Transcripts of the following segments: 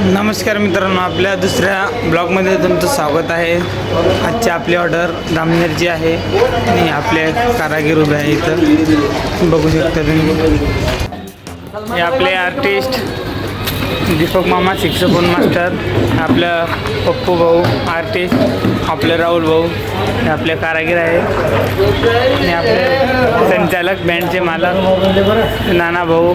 नमस्कार मित्रांनो, आपल्या दुसऱ्या ब्लॉगमध्ये तुमचं स्वागत आहे। आजची आपली ऑर्डर जामनेरची आहे आणि आपले कारागीर उभे आहे इथं बघू शकता तुम्ही। हे आपले आर्टिस्ट दीपक मामा शिक्षकोन मास्टर, आपल्या पप्पू भाऊ आर्टिस्ट, आपले राहुल भाऊ, हे आपले कारागीर आहे आणि आपले संचालक बँडचे मालक नाना भाऊ,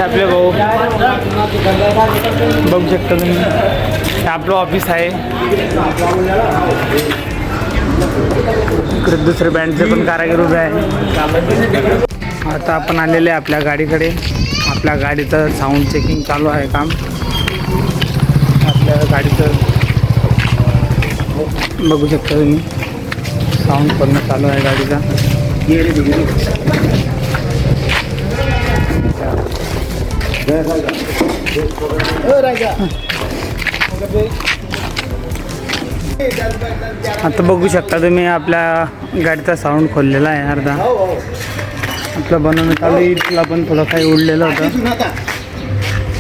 आपले भाऊ बघू शकता तुम्ही। आपलं ऑफिस आहे, इकडे दुसरे बँडचे पण कारागीर उभे आहे। आता आपण आलेले आपल्या गाडीकडे। आपल्या गाडीचं साऊंड चेकिंग चालू आहे काम। आपल्या गाडीचं बघू शकता तुम्ही, साऊंड करणं चालू आहे गाडीचा। आता बघू शकता तुम्ही, आपल्या गाडीचा साऊंड खोललेला आहे अर्धा। आपलं बनवणं चालू आहे, इथला पण थोडं काही उडलेलं होतं,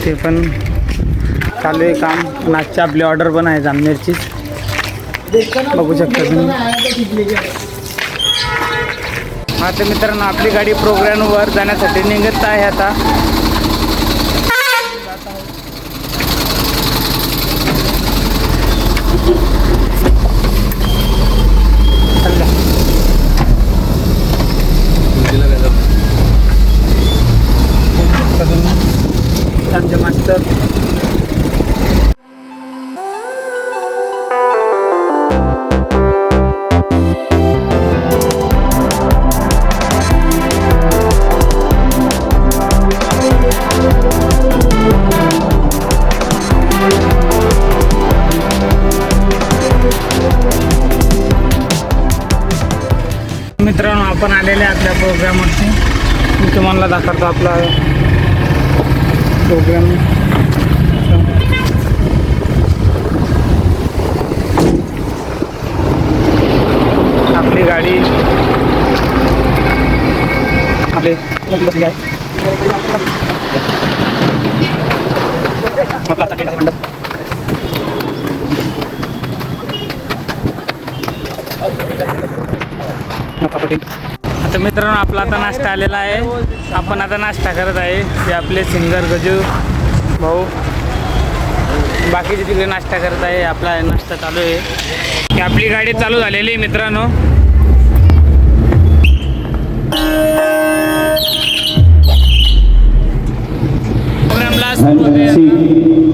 ते पण चालू आहे काम। नाचची आपली ऑर्डर पण आहे जामनेरचीच, बघू शकता तुम्ही। आता मित्रांनो, आपली गाडी प्रोग्रामवर जाण्यासाठी निघत आहे आता। आमचे मास्टर मित्रांनो, आपण आलेले आपल्या प्रोग्रामवरती। मी तुम्हाला दाखवतो आपला प्रोग्राम। आपली गाडी आपले आता मित्रांनो, आपला आता नाश्ता आलेला आहे। आपण आता नाश्ता करत आहे। ते आपले सिंगर गजू भाऊ, बाकीचे तिकडे नाश्ता करत आहे। आपला नाश्ता चालू आहे, की आपली गाडी चालू झालेली आहे मित्रांनो। प्रोग्रामला सुरू होते।